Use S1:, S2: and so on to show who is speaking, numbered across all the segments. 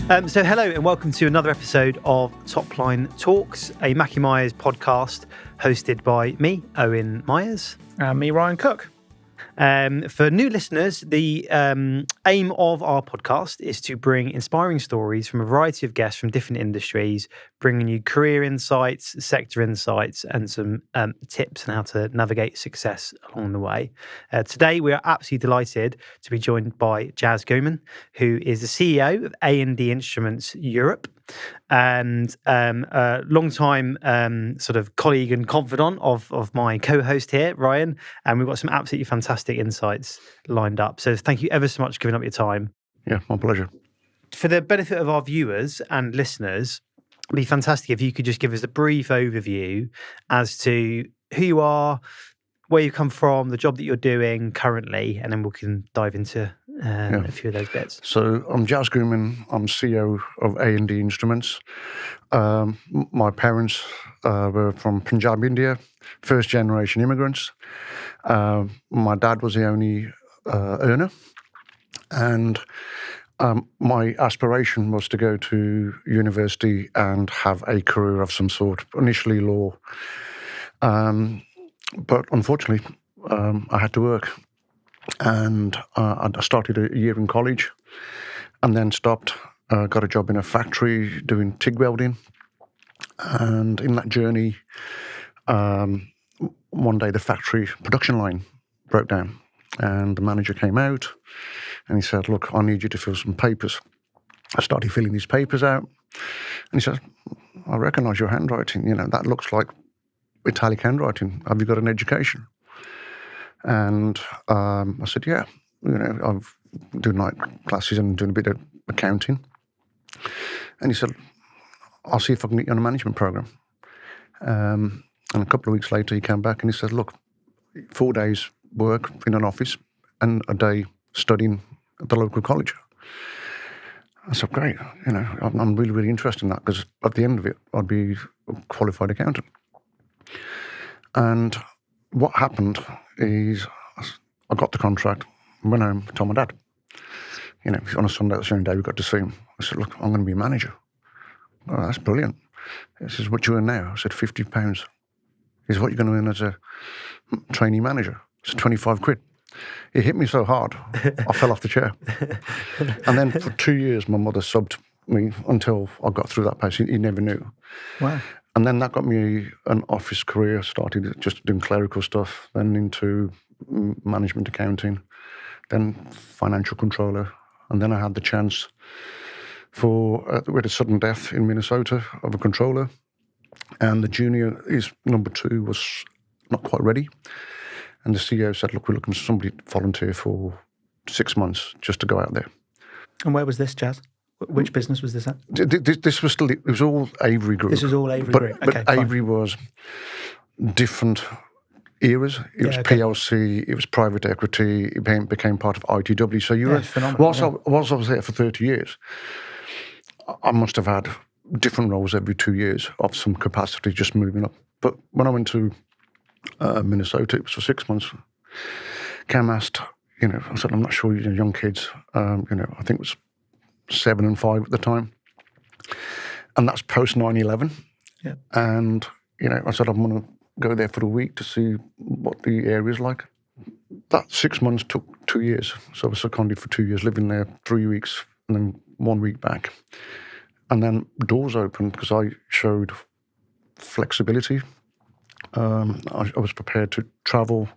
S1: So hello and welcome to another episode of Topline Talks, a Mackie Myers podcast hosted by me, Owen Myers.
S2: And me, Ryan Cook.
S1: For new listeners, the aim of our podcast is to bring inspiring stories from a variety of guests from different industries, bringing you career insights, sector insights, and some tips on how to navigate success along the way. Today, we are absolutely delighted to be joined by Jaz Ghuman, who is the CEO of A&D Instruments Europe, and a long-time sort of colleague and confidant of my co-host here, Ryan, and we've got some absolutely fantastic insights lined up. So thank you ever so much for giving up your time.
S3: Yeah, my pleasure.
S1: For the benefit of our viewers and listeners, it'd be fantastic if you could just give us a brief overview as to who you are, where you come from, the job that you're doing currently, and then we can dive into a few of those bits.
S3: So I'm Jaz Ghuman. I'm CEO of A&D Instruments. My parents were from Punjab, India, first generation immigrants. My dad was the only earner, and my aspiration was to go to university and have a career of some sort, initially law. But unfortunately, I had to work. And I started a year in college and then stopped, got a job in a factory doing TIG welding. And in that journey, one day the factory production line broke down and the manager came out and he said, "Look, I need you to fill some papers." I started filling these papers out and he said, "I recognise your handwriting. You know, that looks like italic handwriting. Have you got an education?" And I said, "Yeah, you know, I've doing night classes and doing a bit of accounting." And he said, "I'll see if I can get you on a management program." And a couple of weeks later, he came back and he said, "Look, 4 days work in an office and a day studying at the local college." I said, "Great, you know, I'm really, really interested in that because at the end of it, I'd be a qualified accountant." And what happened is I got the contract, went home, told my dad. You know, on a Sunday, that's the only day we got to see him. I said, "Look, I'm going to be a manager." "Oh, that's brilliant." He says, "What do you earn now?" I said, £50. He says, "What are you going to earn as a trainee manager?" I said, 25 quid. It hit me so hard, I fell off the chair. And then for 2 years, my mother subbed me until I got through that pace. He never knew.
S2: Wow.
S3: And then that got me an office career, started just doing clerical stuff, then into management accounting, then financial controller. And then I had the chance we had a sudden death in Minnesota of a controller. And the junior, his number 2, was not quite ready. And the CEO said, "Look, we're looking for somebody to volunteer for 6 months just to go out there."
S2: And where was this, Jaz? Which business was this at?
S3: This was still, it was all Avery Group.
S2: This was all Avery Group. Okay,
S3: but Avery was different eras. It was PLC, it was private equity, it became part of ITW. So you were, whilst I was there for 30 years, I must have had different roles every 2 years of some capacity, just moving up. But when I went to Minnesota, it was for 6 months. Cam asked, you know, I said, "I'm not sure, you know, young kids, you know, I think it was 7 and 5 at the time. And that's post 9/11.
S2: Yeah.
S3: And, you know, I said, I'm going to go there for a week to see what the area's like. That 6 months took 2 years. So I was seconded for 2 years, living there 3 weeks and then 1 week back. And then doors opened because I showed flexibility. I was prepared to travel,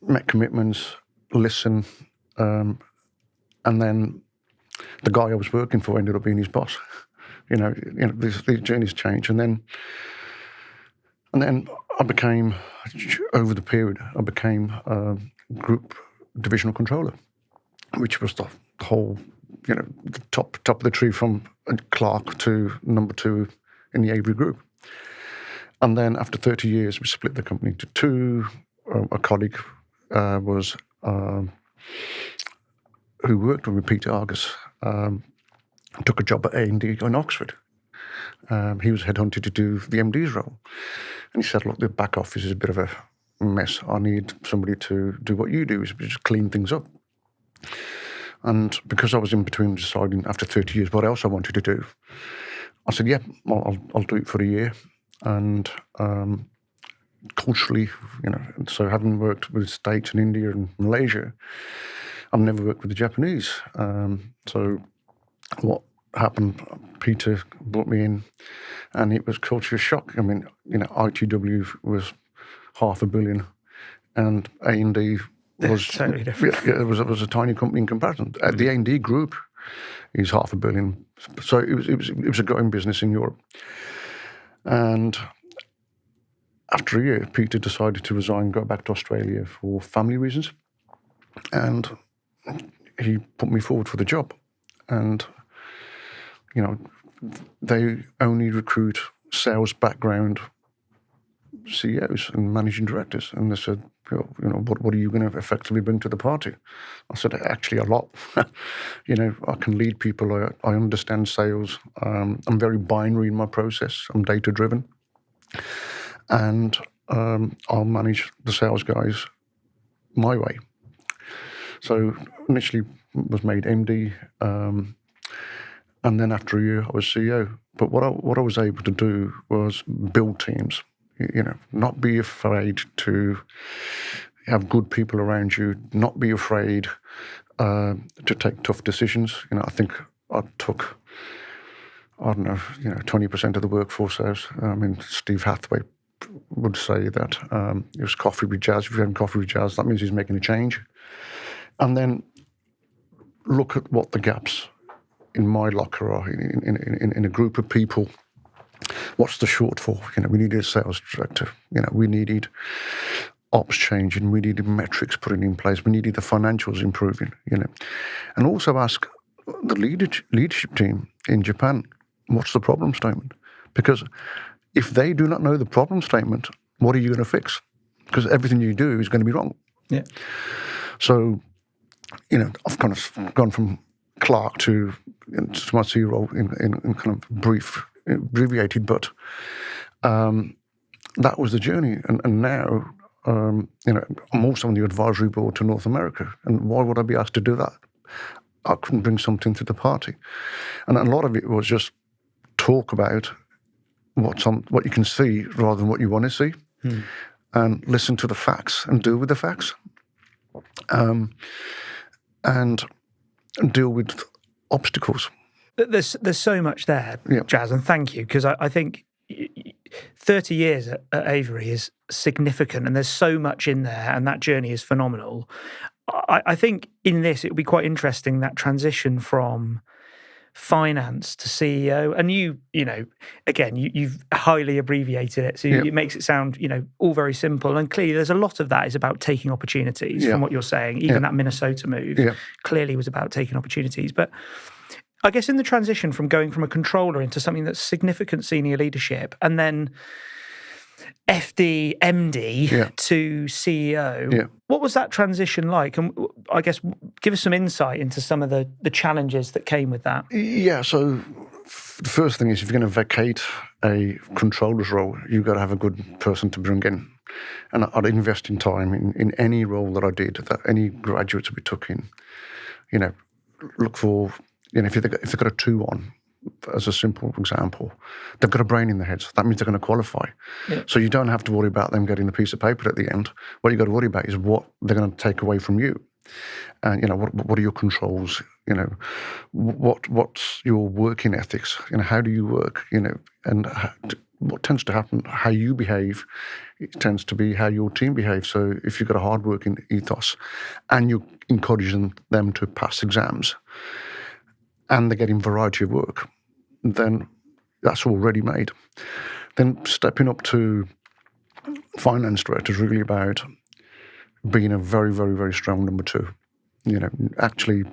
S3: make commitments, listen, and then the guy I was working for ended up being his boss. You know, the journey's changed, and then I became, over the period, I became group divisional controller, which was the whole, you know, the top of the tree from clerk to number 2 in the Avery Group. And then after 30 years, we split the company into 2. A colleague was who worked with me, Peter Argus, took a job at A&D in Oxford. He was headhunted to do the MD's role. And he said, "Look, the back office is a bit of a mess. I need somebody to do what you do, is just clean things up." And because I was in between deciding after 30 years what else I wanted to do, I said, yeah, I'll do it for a year. And culturally, so having worked with States and India and Malaysia, I've never worked with the Japanese. So what happened, Peter brought me in, and it was culture shock. I mean, ITW was $500 million, and A&D was
S2: totally different.
S3: it was a tiny company in comparison. The A&D group is $500 million, so it was a growing business in Europe. And after a year, Peter decided to resign, go back to Australia for family reasons, and he put me forward for the job. And they only recruit sales background CEOs and managing directors. And they said, what are you going to effectively bring to the party? I said, actually a lot. I can lead people. I understand sales. I'm very binary in my process. I'm data driven. And I'll manage the sales guys my way. So initially was made MD, and then after a year I was CEO. But what I was able to do was build teams. Not be afraid to have good people around you. Not be afraid to take tough decisions. I think I took 20% of the workforce out. I mean, Steve Hathaway would say that it was coffee with Jazz. If you're having coffee with Jazz, that means he's making a change. And then look at what the gaps in my locker are in a group of people. What's the shortfall? We needed a sales director. We needed ops changing. We needed metrics putting in place. We needed the financials improving. And also ask the leadership team in Japan, what's the problem statement? Because if they do not know the problem statement, what are you going to fix? Because everything you do is going to be wrong.
S2: Yeah.
S3: So, I've kind of gone from clerk to my CEO role in kind of abbreviated, but that was the journey. And now, I'm also on the advisory board to North America. And why would I be asked to do that? I couldn't bring something to the party. And a lot of it was just talk about what you can see rather than what you want to see, and listen to the facts and deal with the facts, and deal with obstacles.
S2: There's so much there, Jazz, and thank you, because I think 30 years at Avery is significant, and there's so much in there, and that journey is phenomenal. I think in this, it would be quite interesting, that transition from finance to CEO, and you've highly abbreviated it, so it makes it sound all very simple, and clearly there's a lot of that is about taking opportunities from what you're saying. Even that Minnesota move clearly was about taking opportunities. But I guess in the transition from going from a controller into something that's significant senior leadership, and then FD, MD to CEO. What was that transition like? And I guess give us some insight into some of the challenges that came with that.
S3: Yeah, so the first thing is, if you're going to vacate a controller's role, you've got to have a good person to bring in. And I'd invest in time in any role that I did, that any graduates we took in, look for, if they've got a 2-1, as a simple example, they've got a brain in their heads. That means they're going to qualify. Yeah. So you don't have to worry about them getting a piece of paper at the end. What you've got to worry about is what they're going to take away from you. And, what are your controls? What's your working ethics? How do you work? And what tends to happen, how you behave, it tends to be how your team behaves. So if you've got a hard-working ethos and you're encouraging them to pass exams, and they're getting variety of work, then that's already made. Then stepping up to finance director is really about being a very, very, very strong number 2. Actually,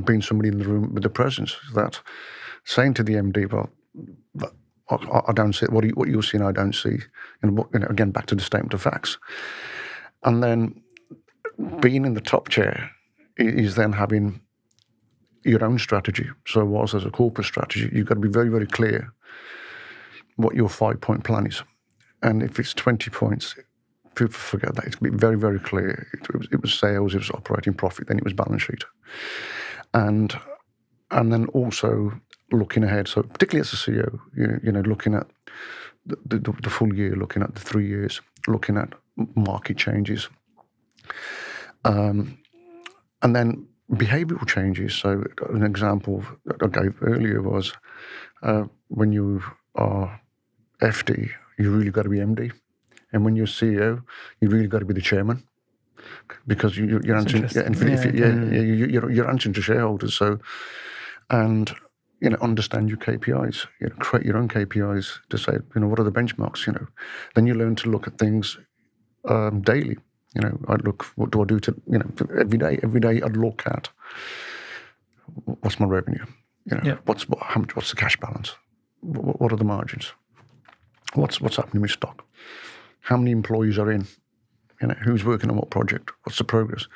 S3: being somebody in the room with the presence, that saying to the MD, well, I don't see what you're seeing, I don't see. Again, back to the statement of facts. And then being in the top chair is then having your own strategy. So whilst there's a corporate strategy, you've got to be very, very clear what your 5-point plan is. And if it's 20 points, people forget that. It's going to be very, very clear. It was sales, it was operating profit, then it was balance sheet. and then also looking ahead. So particularly as a CEO, looking at the full year, looking at the 3 years, looking at market changes, and then behavioural changes. So an example that I gave earlier was when you are FD, you really got to be MD, and when you're CEO, you really got to be the chairman, because you're answering. You're answering to shareholders. So, and understand your KPIs. Create your own KPIs to say, what are the benchmarks. Then you learn to look at things daily. I'd look, what do I do to, every day I'd look at what's my revenue, what's the cash balance, what are the margins, what's happening with stock, how many employees are in, who's working on what project, what's the progress.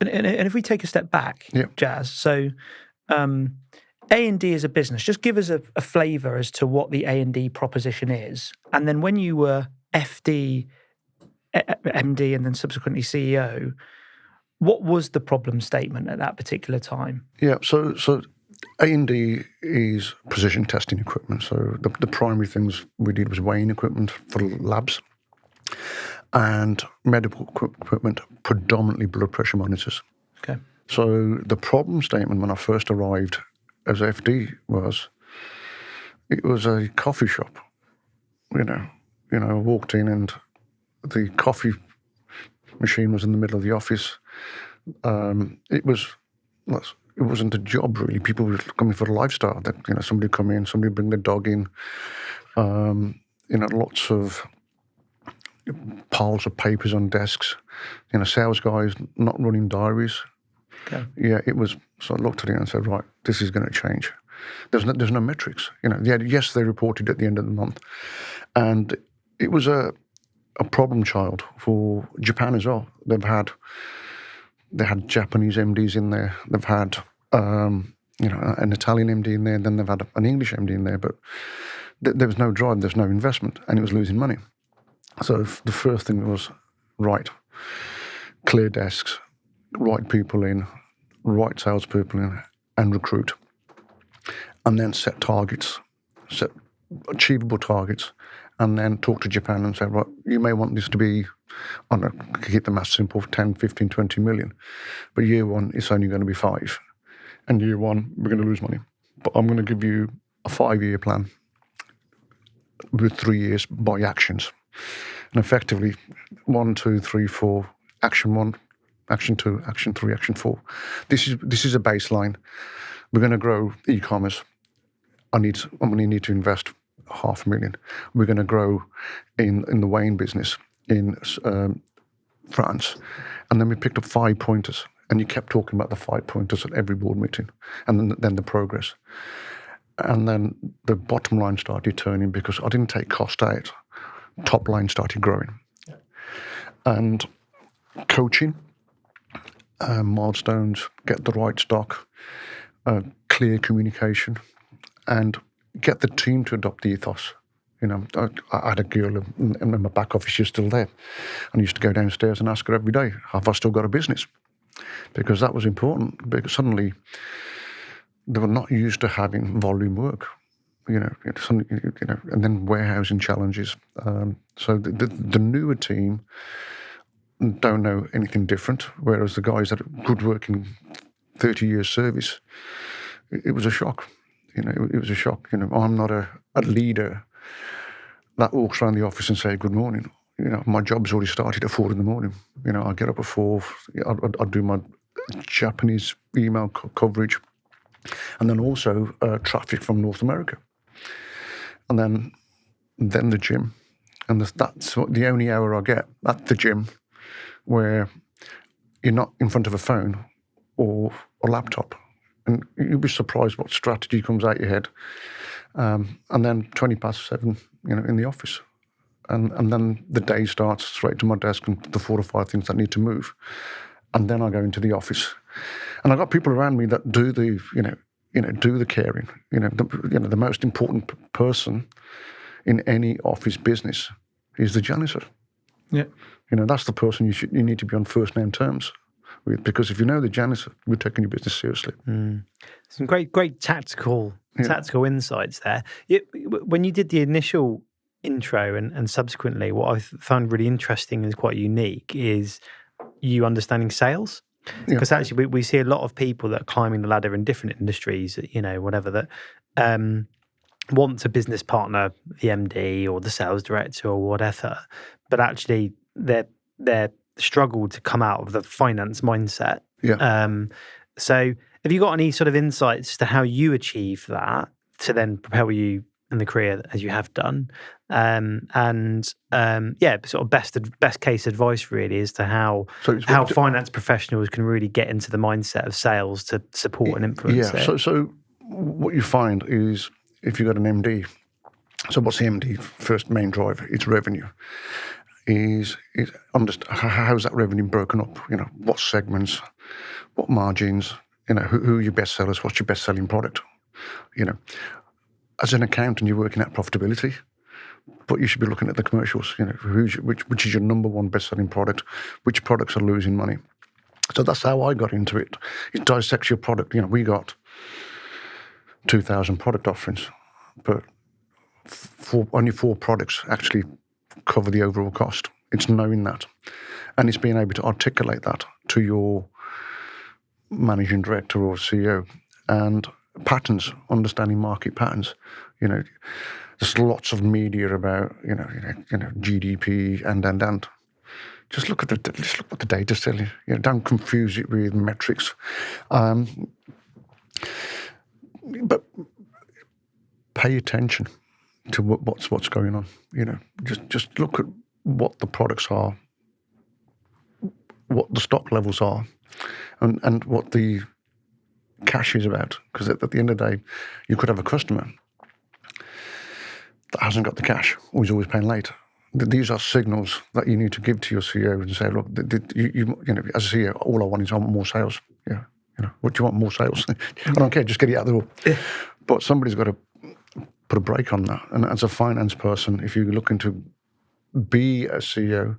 S2: And if we take a step back, Jaz, so A&D as a business, just give us a flavour as to what the A&D proposition is. And then when you were FD, MD, and then subsequently CEO, what was the problem statement at that particular time?
S3: Yeah, so A&D is precision testing equipment. So the primary things we did was weighing equipment for labs and medical equipment, predominantly blood pressure monitors.
S2: Okay.
S3: So the problem statement when I first arrived as FD was, it was a coffee shop. I walked in and the coffee machine was in the middle of the office. It wasn't a job really. People were coming for a lifestyle. That somebody come in, somebody bring their dog in. Lots of piles of papers on desks. Sales guys not running diaries.
S2: Okay.
S3: Yeah, it was. So I looked at it and said, right, this is going to change. There's no metrics. Yes, they reported at the end of the month, and it was a problem child for Japan as well. They had Japanese MDs in there. They've had an Italian MD in there. Then they've had an English MD in there. But there was no drive. There's no investment, and it was losing money. So the first thing was, right, clear desks, right people in, right salespeople in, and recruit, and then set targets, set achievable targets. And then talk to Japan and say, right, you may want this to be, keep the math simple, 10, 15, 20 million. But year one, it's only going to be 5. And year one, we're going to lose money. But I'm going to give you a 5-year plan with 3 years by actions. And effectively, 1, 2, 3, 4, action 1, action 2, action 3, action 4. This is a baseline. We're going to grow e-commerce. I'm going to need to invest $500,000. We're going to grow in the weighing business in France. And then we picked up 5 pointers, and you kept talking about the 5 pointers at every board meeting, and then the progress. And then the bottom line started turning because I didn't take cost out. Top line started growing. Yeah. And coaching, milestones, get the right stock, clear communication, and get the team to adopt the ethos. I had a girl in my back office, she's still there. And I used to go downstairs and ask her every day, have I still got a business? Because that was important, because suddenly they were not used to having volume work, and then warehousing challenges. So the newer team don't know anything different, whereas the guys that are good working 30 years service, it was a shock. It was a shock. I'm not a leader that walks around the office and say good morning. My job's already started at 4 a.m. I get up at 4. I do my Japanese email coverage, and then also traffic from North America, and then the gym, and that's the only hour I get at the gym where you're not in front of a phone or a laptop. And you'll be surprised what strategy comes out your head. And then 7:20, in the office. And then the day starts straight to my desk and the 4 or 5 things that need to move. And then I go into the office. And I've got people around me that do the, do the caring. The most important person in any office business is the janitor.
S2: Yeah.
S3: That's the person you need to be on first name terms with, because if you know the janitor, we're taking your business seriously.
S1: Some great tactical insights there. When you did the initial intro and subsequently, what I found really interesting and quite unique is you understanding sales. Because actually, we see a lot of people that are climbing the ladder in different industries, whatever, that want to business partner the MD or the sales director or whatever, but actually they're struggle to come out of the finance mindset. So have you got any sort of insights to how you achieve that to then propel you in the career as you have done? Sort of best case advice really as to how finance professionals can really get into the mindset of sales to support and influence it.
S3: So what you find is if you've got an MD, so what's the MD first main driver? It's revenue. Is how's that revenue broken up? What segments, what margins, who are your best sellers, what's your best selling product? As an accountant, you're working at profitability, but you should be looking at the commercials, which is your number one best selling product, which products are losing money. So that's how I got into it. It dissects your product. We got 2,000 product offerings, but only 4 products actually cover the overall cost. It's knowing that, and it's being able to articulate that to your managing director or CEO, and patterns, understanding market patterns. There's lots of media about GDP and just look at what the data's telling you. Don't confuse it with metrics, but pay attention to what's going on. Just look at what the products are, what the stock levels are, and what the cash is about. Because at the end of the day, you could have a customer that hasn't got the cash or is always paying late. These are signals that you need to give to your CEO and say, look, as a CEO, all I want is more sales. What do you want? More sales? I don't care. Just get it out the door. But somebody's got to put a brake on that. And as a finance person, if you're looking to be a CEO,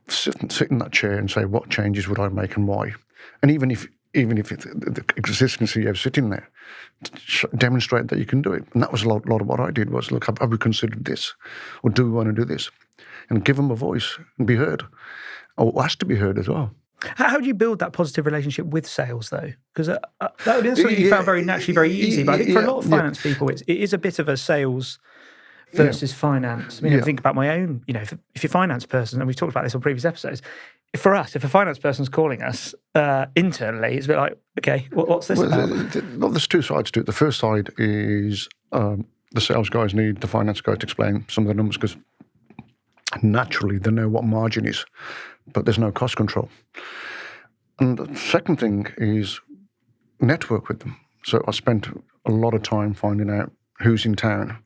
S3: sit in that chair and say, what changes would I make and why? And even if the existing CEO is sitting there, demonstrate that you can do it. And that was a lot of what I did was, look, have we considered this? Or do we want to do this? And give them a voice and be heard. Or asked to be heard as well.
S2: How do you build that positive relationship with sales, though? Because that is something you found very naturally, very easy. But I think for a lot of finance people, it is a bit of a sales versus finance. I think about my own, if you're a finance person, and we've talked about this on previous episodes, for us, if a finance person's calling us internally, it's a bit like, okay, what's this about?
S3: Well, there's 2 sides to it. The first side is the sales guys need the finance guy to explain some of the numbers because naturally they know what margin is, but there's no cost control. And the second thing is network with them. So I spent a lot of time finding out who's in town.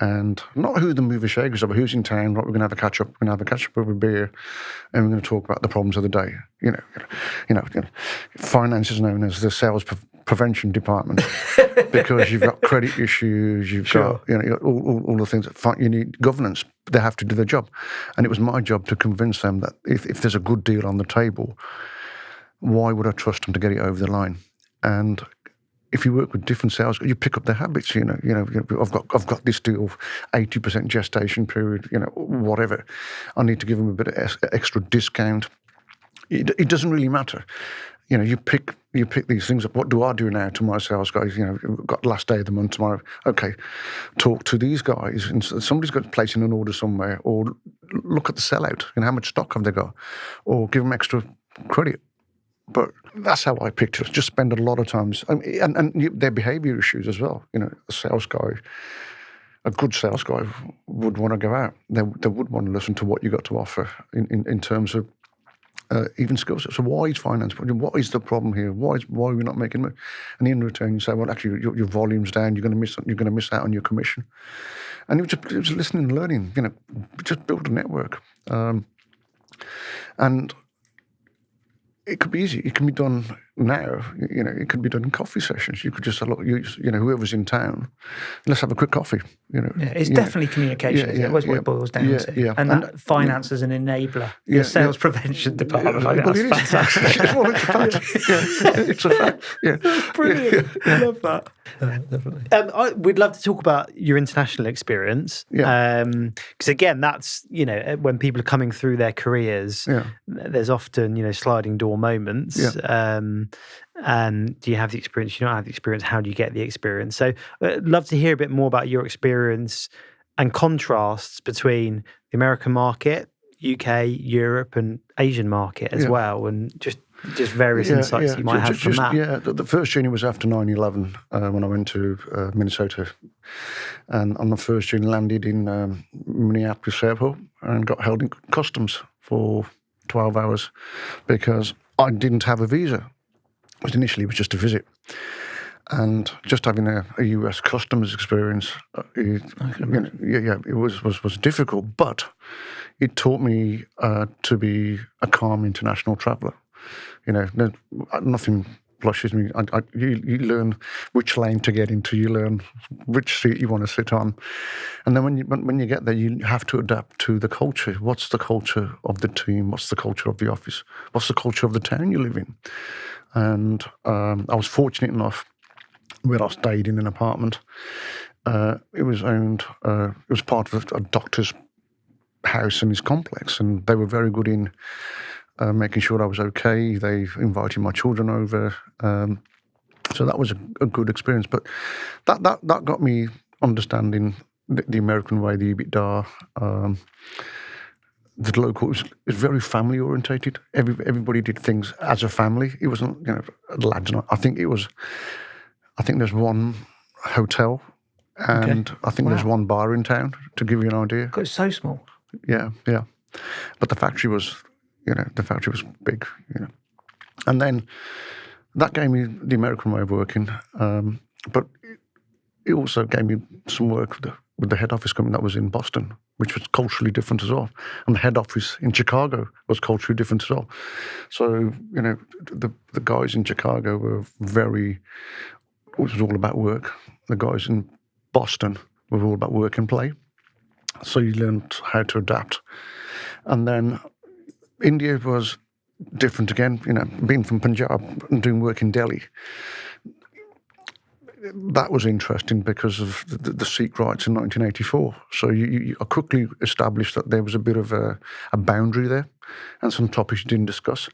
S3: And not who the mover shakers are, but who's in town. Right, we're going to have a catch up. We're going to have a catch up over a beer, and we're going to talk about the problems of the day. Finance is known as the sales prevention department because you've got credit issues. You've got all the things. You need governance. They have to do their job, and it was my job to convince them that if there's a good deal on the table, why would I trust them to get it over the line? And if you work with different sales, you pick up their habits. I've got this deal, 80% gestation period. Whatever. I need to give them a bit of extra discount. It doesn't really matter. You pick these things up. What do I do now to my sales guys? We've got last day of the month tomorrow. Okay, talk to these guys, and somebody's got to place in an order somewhere, or look at the sellout and how much stock have they got, or give them extra credit. But that's how I picked it. Just spend a lot of times, and their behaviour issues as well. A sales guy, a good sales guy would want to go out. They would want to listen to what you got to offer in terms of even skills. So why is finance? What is the problem here? Why are we not making money? And in return, you say, well, actually, your volume's down. You're going to miss out on your commission. And it was listening and learning. Just build a network, and it could be easy. It can be done now, it could be done in coffee sessions. You could just say, look, whoever's in town, let's have a quick coffee.
S2: It's definitely communication. Isn't it? That's what it boils down to.
S3: Yeah.
S2: And finance as an enabler. Your sales prevention department. I think that's fantastic.
S3: Well, it's a fact. It's a fact. Yeah.
S2: Brilliant. I love that.
S1: Definitely. We'd love to talk about your international experience.
S3: Yeah.
S1: Because again, that's, when people are coming through their careers, there's often, sliding door moments.
S3: Yeah.
S1: And do you have the experience? You don't have the experience. How do you get the experience? So I'd love to hear a bit more about your experience and contrasts between the American market, UK, Europe, and Asian market as well, and just various insights you might have from that.
S3: Yeah, the first journey was after 9/11 when I went to Minnesota. And on the first journey, landed in Minneapolis Airport and got held in customs for 12 hours because I didn't have a visa. Initially, it was just a visit. And just having a US customs experience, it was difficult, but it taught me to be a calm international traveller. Nothing blushes me. You learn which lane to get into. You learn which seat you want to sit on, and then when you get there, you have to adapt to the culture. What's the culture of the team? What's the culture of the office? What's the culture of the town you live in? And I was fortunate enough where I stayed in an apartment. It was owned. It was part of a doctor's house in his complex, and they were very good in making sure I was okay. They invited my children over, so that was a good experience. But that got me understanding the American way, the EBITDA. The local was very family orientated. Everybody did things as a family. It wasn't lads. I think there's one hotel, and I think there's one bar in town. To give you an idea,
S2: It's so small.
S3: Yeah. But the factory was big. And then that gave me the American way of working. But it also gave me some work with the head office company that was in Boston, which was culturally different as well. And the head office in Chicago was culturally different as well. So, the guys in Chicago were it was all about work. The guys in Boston were all about work and play. So you learned how to adapt. And then India was different again, being from Punjab and doing work in Delhi. That was interesting because of the Sikh riots in 1984. So you quickly established that there was a bit of a boundary there and some topics you didn't discuss.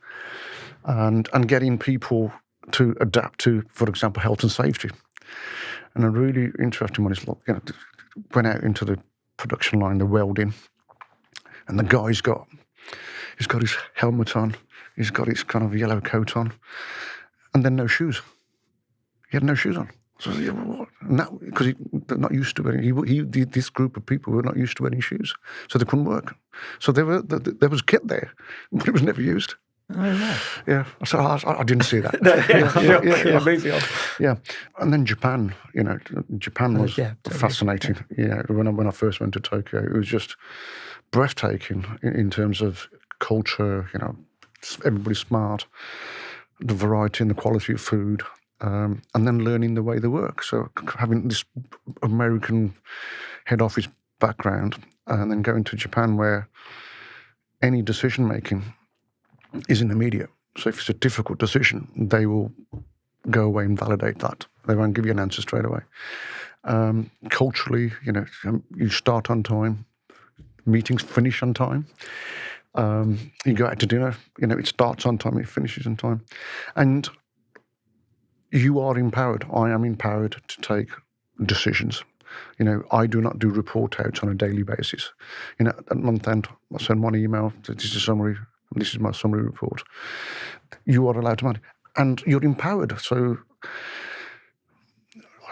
S3: And getting people to adapt to, for example, health and safety. And a really interesting one is, went out into the production line, the welding, and the guy's got his helmet on, he's got his kind of yellow coat on, and then no shoes. He had no shoes on. So what? Because they're not used to wearing. This group of people were not used to wearing shoes, so they couldn't work. So there was kit there, but it was never used.
S2: Oh, yeah.
S3: Yeah. So I didn't see that. Yeah. And then Japan, Japan was fascinating. Yeah. When I first went to Tokyo, it was just breathtaking in terms of culture, everybody's smart, the variety and the quality of food, and then learning the way they work. So having this American head office background and then going to Japan where any decision making isn't immediate. So if it's a difficult decision, they will go away and validate that. They won't give you an answer straight away. Culturally, you start on time, meetings finish on time. You go out to dinner, it starts on time, it finishes on time. And you are empowered. I am empowered to take decisions. I do not do report outs on a daily basis. At month end, I send one email, this is a summary, this is my summary report. You are allowed to manage. And you're empowered. So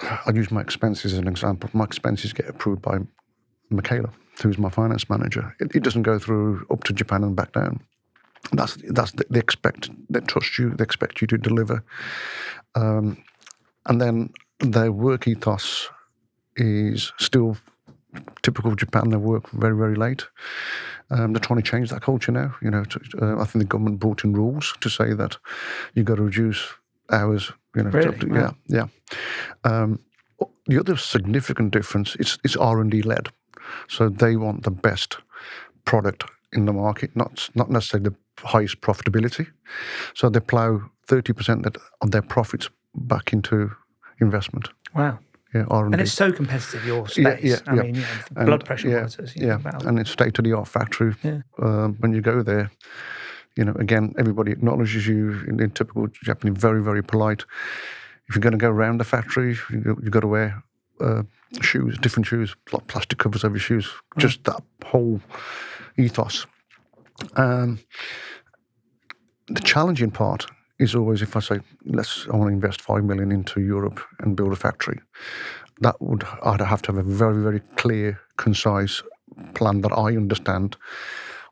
S3: I use my expenses as an example. My expenses get approved by Michaela, who's my finance manager. It doesn't go through up to Japan and back down. They trust you, they expect you to deliver. And then their work ethos is still typical Japan, they work very, very late. They're trying to change that culture now. I think the government brought in rules to say that you've got to reduce hours.
S2: Really? Wow.
S3: Yeah. The other significant difference is R&D led, so they want the best product in the market, not necessarily the highest profitability. So they plough 30% of their profits back into investment.
S2: Wow.
S3: Yeah, R&D.
S2: And it's so competitive, your space. I mean, blood pressure monitors.
S3: And it's state-of-the-art factory.
S2: Yeah.
S3: When you go there, again, everybody acknowledges you in typical Japanese, very, very polite. If you're going to go around the factory, you've got to wear shoes, different shoes, like plastic covers over your shoes. Just that whole ethos. The challenging part is always if I say, I want to invest 5 million into Europe and build a factory. I'd have to have a very, very clear, concise plan that I understand,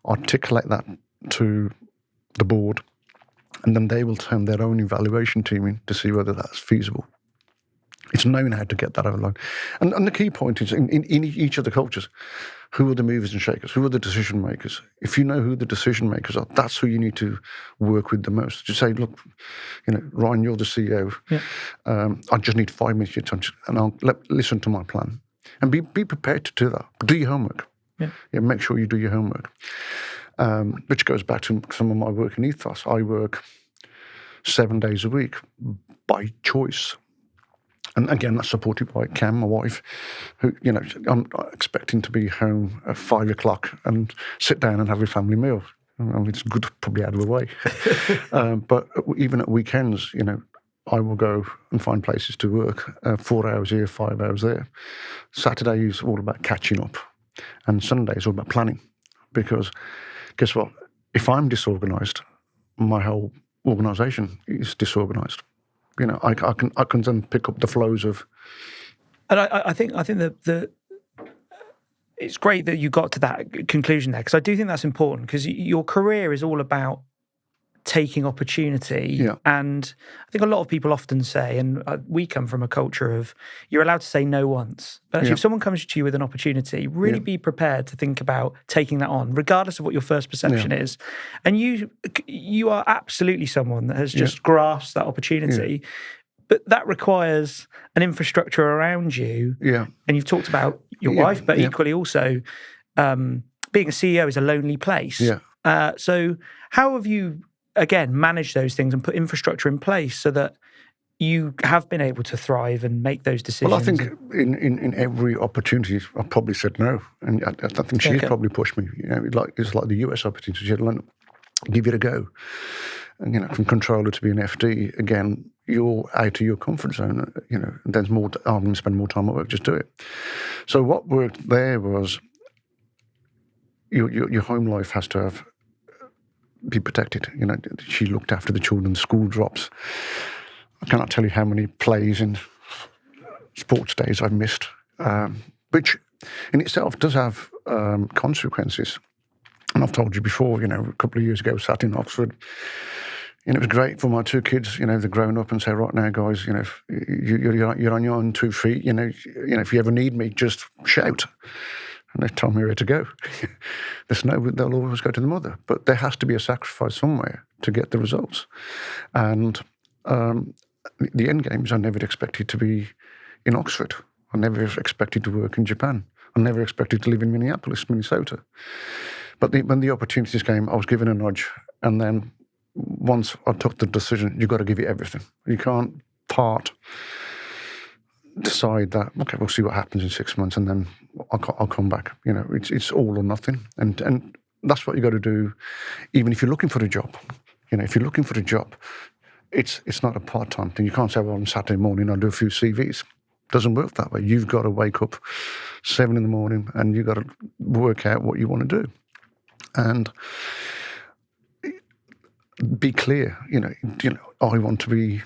S3: articulate that to the board, and then they will turn their own evaluation team in to see whether that's feasible. It's knowing how to get that over the line. And the key point is in each of the cultures, who are the movers and shakers? Who are the decision makers? If you know who the decision makers are, that's who you need to work with the most. Just say, look, Ryan, you're the CEO. Yeah. I just need 5 minutes of your time, and I'll listen to my plan. And be prepared to do that. Do your homework. Yeah, make sure you do your homework. Which goes back to some of my work in ethos. I work 7 days a week by choice. And again, that's supported by Cam, my wife, who, I'm expecting to be home at 5 o'clock and sit down and have a family meal. I mean, it's good, probably out of the way. But even at weekends, I will go and find places to work, 4 hours here, 5 hours there. Saturday is all about catching up. And Sunday is all about planning. Because guess what? If I'm disorganised, my whole organisation is disorganised. I can then pick up the flows of.
S2: And I think that it's great that you got to that conclusion there, because I do think that's important, because your career is all about taking opportunity. Yeah. And I think a lot of people often say, and we come from a culture of you're allowed to say no once. But actually, if someone comes to you with an opportunity, really be prepared to think about taking that on, regardless of what your first perception is. And you are absolutely someone that has just grasped that opportunity. Yeah. But that requires an infrastructure around you. Yeah. And you've talked about your wife, but equally also being a CEO is a lonely place. Yeah. So how have you, again, manage those things and put infrastructure in place so that you have been able to thrive and make those decisions?
S3: Well, I think in every opportunity, I probably said no. And I think she's probably pushed me. It's like the US opportunity. She said, give it a go. And, from controller to being FD, again, you're out of your comfort zone. And there's more, I'm going to spend more time at work, just do it. So what worked there was your home life has to be protected. She looked after the children, school drops. I cannot tell you how many plays and sports days I've missed, which in itself does have consequences. And I've told you before, a couple of years ago, I sat in Oxford, and it was great for my two kids, they're grown up and say, right now, guys, if you're on your own 2 feet, if you ever need me, just shout. And they told me where to go. They'll always go to the mother. But there has to be a sacrifice somewhere to get the results. And the end game is I never expected to be in Oxford. I never expected to work in Japan. I never expected to live in Minneapolis, Minnesota. But when the opportunities came, I was given a nudge. And then once I took the decision, you've got to give it everything. You can't decide that, okay, we'll see what happens in 6 months and then I'll come back. It's all or nothing. And that's what you got to do, even if you're looking for a job. If you're looking for a job, it's not a part-time thing. You can't say, well, on Saturday morning I'll do a few CVs. It doesn't work that way. You've got to wake up 7 a.m. and you've got to work out what you want to do. And be clear, I want to be,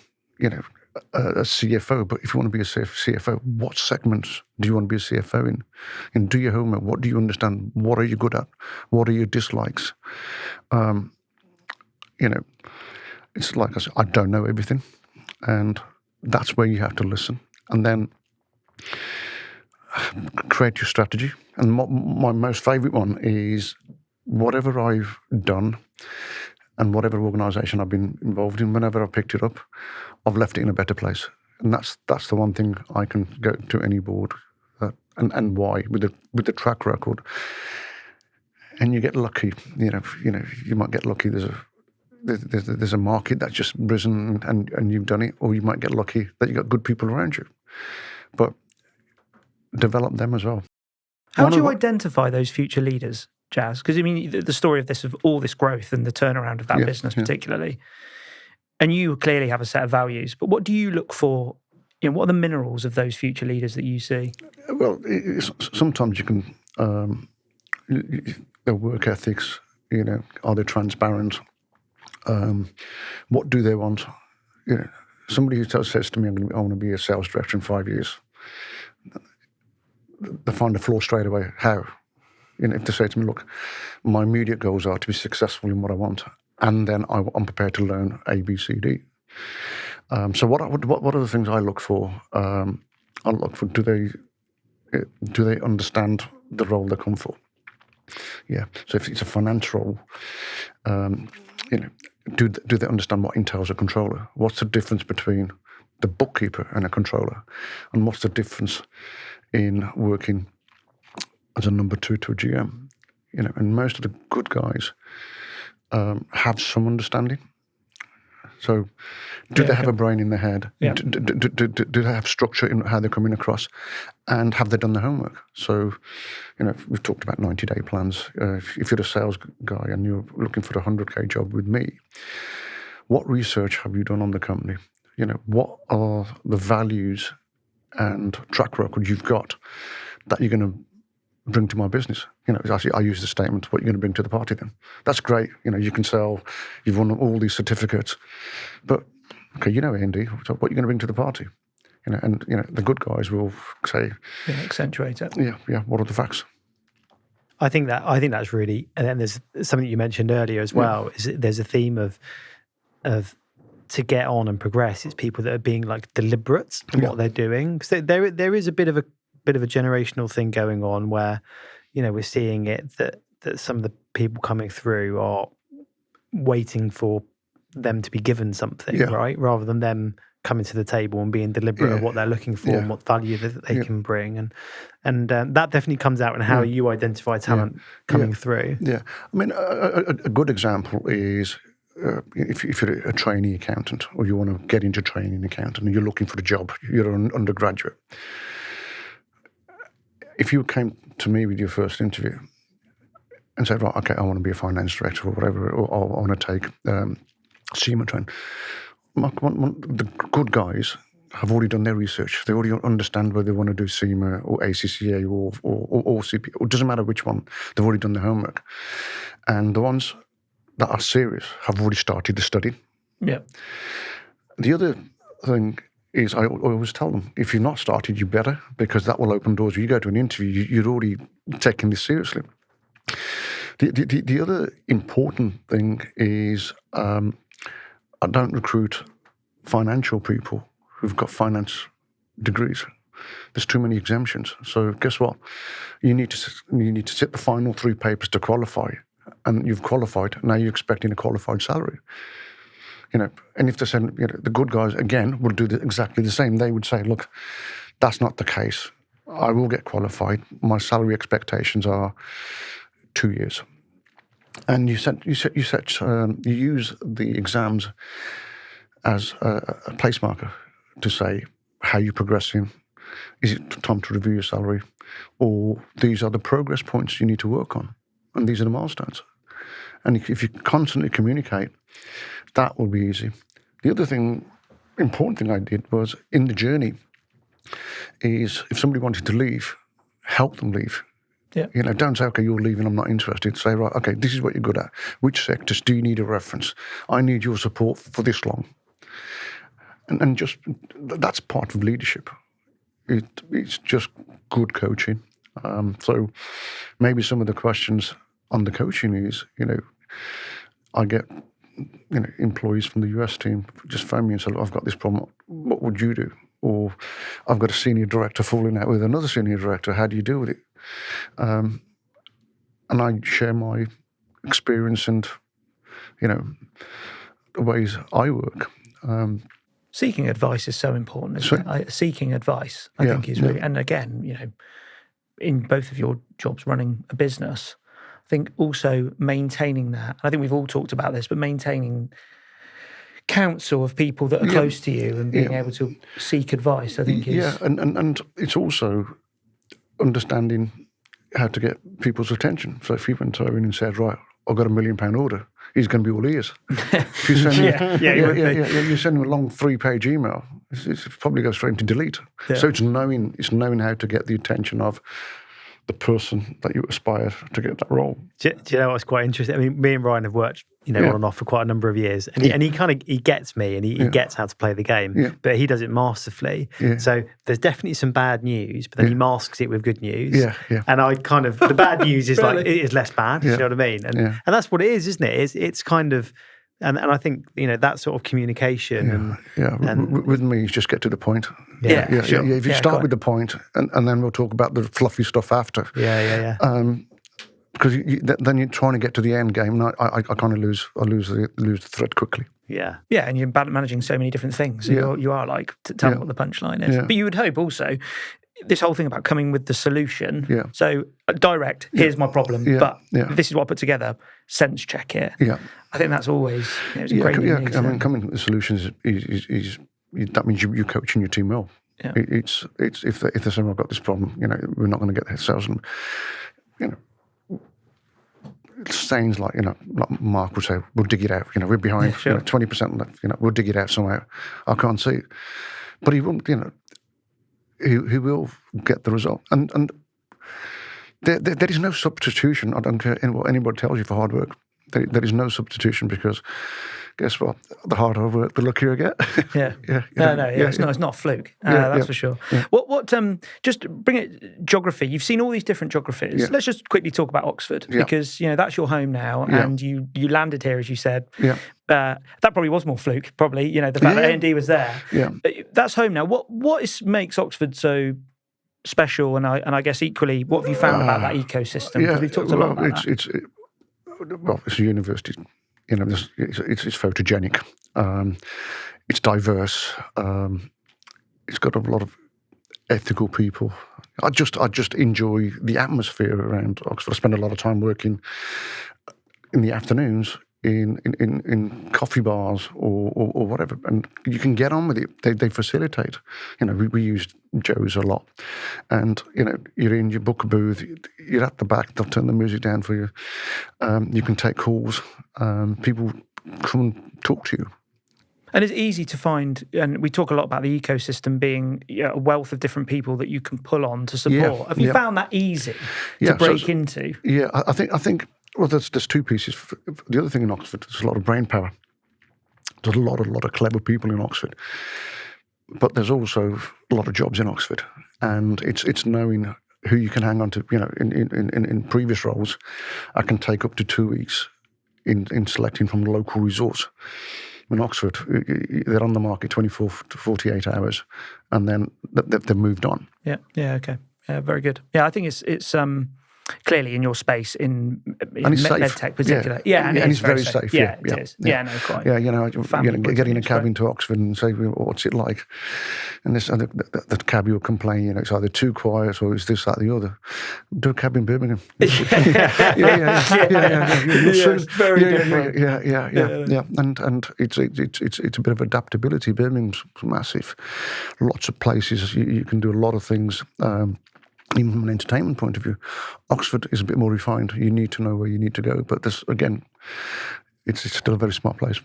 S3: a CFO, but if you want to be a CFO, what segments do you want to be a CFO in? And do your homework. What do you understand? What are you good at? What are your dislikes? It's like I said, I don't know everything. And that's where you have to listen. And then create your strategy. And my most favourite one is whatever I've done and whatever organisation I've been involved in, whenever I've picked it up, I've left it in a better place. And that's the one thing I can go to any board, and why with the track record. And you get lucky, you might get lucky. There's a market that's just risen and you've done it, or you might get lucky that you got good people around you. But develop them as well.
S2: How do you identify those future leaders, Jaz? Because I mean, the story of all this growth and the turnaround of that business, particularly, and you clearly have a set of values. But what do you look for? What are the minerals of those future leaders that you see?
S3: Well, sometimes you can. Their work ethics, are they transparent? What do they want? Somebody who says to me, I want to be a sales director in 5 years, they find a flaw straight away. How? If they say to me, look, my immediate goals are to be successful in what I want, and then I'm prepared to learn A, B, C, D. So what are the things I look for? I look for, do they understand the role they come for? Yeah. So if it's a finance role, do they understand what entails a controller? What's the difference between the bookkeeper and a controller? And what's the difference in working as a number 2 to a GM? And most of the good guys have some understanding. So do they have a brain in their head? Yeah. Do they have structure in how they're coming across? And have they done the homework? So, we've talked about 90-day plans. If you're a sales guy and you're looking for a 100K job with me, what research have you done on the company? What are the values and track record you've got that you're going to bring to my business? Actually, I use the statement, what are you going to bring to the party then? That's great. You can sell, you've won all these certificates, but okay, A&D, so what are you going to bring to the party? And the good guys will say,
S2: accentuate it.
S3: Yeah. What are the facts?
S1: I think that's really, and then there's something you mentioned earlier as well. Is there's a theme of to get on and progress. It's people that are being like deliberate in what they're doing. So there is a bit of a generational thing going on where, we're seeing it that some of the people coming through are waiting for them to be given something, right? Rather than them coming to the table and being deliberate of what they're looking for and what value that they can bring. And that definitely comes out in how you identify talent coming through.
S3: Yeah. I mean, a good example is if you're a trainee accountant or you want to get into training accountant and you're looking for a job, you're an undergraduate. If you came to me with your first interview and said, right, okay, I want to be a finance director or whatever, or I want to take SEMA train, the good guys have already done their research. They already understand whether they want to do SEMA or ACCA or CP. It doesn't matter which one. They've already done their homework. And the ones that are serious have already started the study.
S2: Yeah.
S3: The other thing is I always tell them, if you've not started, you better, because that will open doors. When you go to an interview, you're already taking this seriously. The other important thing is I don't recruit financial people who've got finance degrees. There's too many exemptions. So guess what? You need to sit the final 3 papers to qualify, and you've qualified. Now you're expecting a qualified salary. And if they said, the good guys, again, would do exactly the same. They would say, look, that's not the case. I will get qualified. My salary expectations are 2 years. And you use the exams as a place marker to say how you're progressing. Is it time to review your salary? Or these are the progress points you need to work on. And these are the milestones. And if you constantly communicate, that will be easy. The other important thing I did was in the journey is if somebody wanted to leave, help them leave.
S2: Yeah.
S3: Don't say, okay, you're leaving, I'm not interested. Say, right, okay, this is what you're good at. Which sectors do you need a reference? I need your support for this long. And just, that's part of leadership. It's just good coaching. So maybe some of the questions on the coaching is, I get, employees from the US team just phone me and say, look, I've got this problem. What would you do? or I've got a senior director falling out with another senior director. How do you deal with it? And I share my experience and, the ways I work.
S2: Seeking advice is so important, isn't it? Seeking advice, I think, is really, and again, in both of your jobs running a business, I think also maintaining that. I think we've all talked about this, but maintaining counsel of people that are close to you and being able to seek advice, I think is...
S3: Yeah, and it's also understanding how to get people's attention. So if you went to Owen and said, right, I've got £1 million order, he's going to be all ears. If you send him, you send him a long 3-page email, it probably goes straight into delete. Yeah. So it's knowing how to get the attention of the person that you aspire to get that role.
S1: Do you know what's quite interesting? I mean, me and Ryan have worked, on and off for quite a number of years, and he gets me, and he gets how to play the game, but he does it masterfully. Yeah. So there's definitely some bad news, but then he masks it with good news. Yeah. And I kind of, the bad news is like, it is less bad, you know what I mean? And that's what it is, isn't it? It's kind of, and I think, that sort of communication.
S3: With me, just get to the point. Sure. If you start with the point, and then we'll talk about the fluffy stuff after. Because then you're trying to get to the end game, and I kind of lose the thread quickly.
S2: Yeah, and you're managing so many different things. So you are like, tell me what the punchline is. But you would hope also, this whole thing about coming with the solution. Yeah. So direct, here's my problem, but this is what I put together. Sense check it. Yeah. I think that's always it's a great thing.
S3: I mean, coming with the solutions is that means you're coaching your team well. Yeah. It's if they're saying, I've got this problem, we're not going to get the sales, and sayings like Mark would say, we'll dig it out. We're behind 20% left. We'll dig it out somehow. I can't see it, but he won't. He will get the result, and there is no substitution. I don't care what anybody tells you for hard work. There is no substitution, because guess what? The harder I work, the luckier I get.
S2: It's not a fluke. That's for sure. Yeah. What? Just bring it geography. You've seen all these different geographies. Yeah. Let's just quickly talk about Oxford, because that's your home now, and you landed here, as you said. Yeah. That probably was more fluke. Probably, the fact that A&D was there. Yeah. That's home now. What makes Oxford so special? And I guess equally, what have you found about that ecosystem? Because we've talked a lot about that.
S3: It's a university. It's photogenic. It's diverse. It's got a lot of ethical people. I just enjoy the atmosphere around Oxford. I spend a lot of time working in the afternoons in coffee bars or whatever, and you can get on with it. They facilitate. We use Joe's a lot, and you're in your book booth, you're at the back, they'll turn the music down for you. You can take calls. People come and talk to you.
S2: And it's easy to find, and we talk a lot about the ecosystem being a wealth of different people that you can pull on to support. Have you found that easy to break into?
S3: Yeah, I think. Well, there's two pieces. The other thing in Oxford, there's a lot of brain power. There's a lot of clever people in Oxford, but there's also a lot of jobs in Oxford, and it's knowing who you can hang on to. In previous roles, I can take up to 2 weeks in selecting from the local resource. In Oxford, they're on the market 24 to 48 hours, and then they've moved on.
S2: Yeah, okay, very good. Yeah, I think it's clearly in your space in medtech particular. And it's very safe. Yeah, it is. Yeah, no, quite.
S3: Yeah, getting a cab into Oxford and say, what's it like? And the cabbie will complain, it's either too quiet or it's this, that, the other. Do a cab in Birmingham.
S2: It's very different.
S3: Yeah. And it's a bit of adaptability. Birmingham's massive. Lots of places. You can do a lot of things. Even from an entertainment point of view, Oxford is a bit more refined. You need to know where you need to go. But this, again, it's still a very smart place.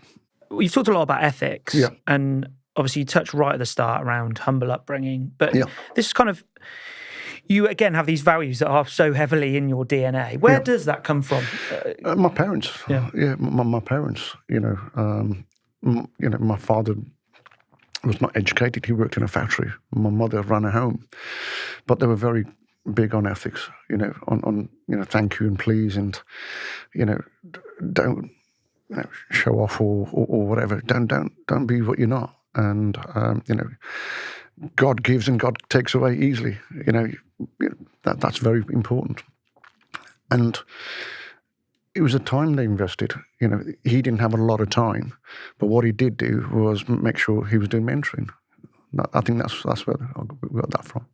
S2: You've talked a lot about ethics, and obviously you touched right at the start around humble upbringing. But this is kind of, you again have these values that are so heavily in your DNA. Where does that come from?
S3: My parents. My parents. My father was not educated. He worked in a factory. My mother ran a home, but they were very big on ethics. On thank you and please, and don't show off or whatever. Don't be what you're not. And God gives and God takes away easily. That's very important. And it was a time they invested. He didn't have a lot of time, but what he did do was make sure he was doing mentoring. I think that's where we got that from.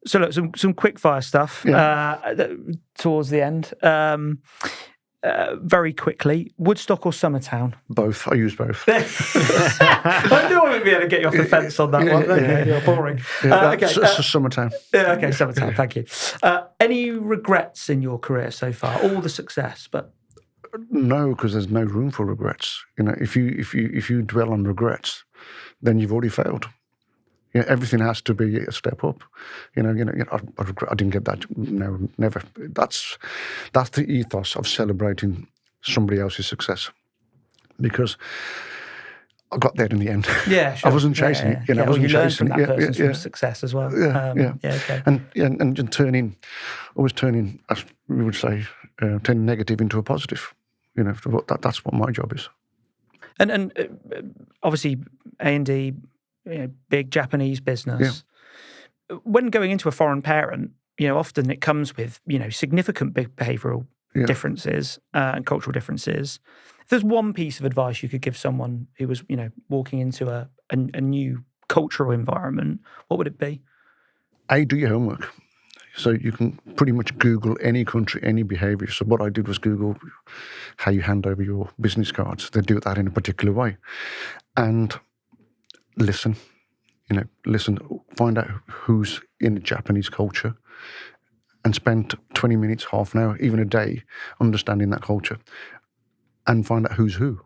S2: So look, some quick fire stuff towards the end. Very quickly, Woodstock or Summertown?
S3: Both. I use both.
S2: I knew I wouldn't be able to get you off the fence on that one. Okay, you're boring. Okay,
S3: Summertown.
S2: Okay, Summertown. Thank you. Any regrets in your career so far? All the success, but
S3: no, because there's no room for regrets. If you dwell on regrets, then you've already failed. Everything has to be a step up. I didn't get that. No, never. That's the ethos of celebrating somebody else's success, because I got there in the end.
S2: Yeah, sure.
S3: I wasn't chasing it. I wasn't chasing
S2: from that person's success as well. Okay.
S3: And always turning, as we would say, turning negative into a positive. That's what my job is.
S2: And obviously A&D. Big Japanese business. Yeah. When going into a foreign parent, often it comes with, significant big behavioural differences and cultural differences. If there's one piece of advice you could give someone who was, walking into a new cultural environment, what would it be?
S3: Do your homework. So you can pretty much Google any country, any behaviour. So what I did was Google how you hand over your business cards. They do that in a particular way. And listen, find out who's in the Japanese culture and spend 20 minutes, half an hour, even a day understanding that culture and find out who's who.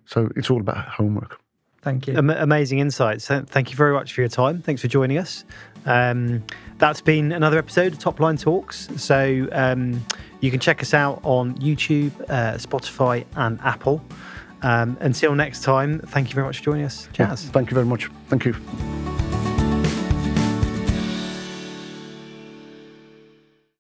S3: So it's all about homework.
S2: Thank you.
S1: Amazing insights. Thank you very much for your time. Thanks for joining us. That's been another episode of Topline Talks. So you can check us out on YouTube, Spotify and Apple. Until next time, thank you very much for joining us, Jaz.
S3: Thank you very much. Thank you.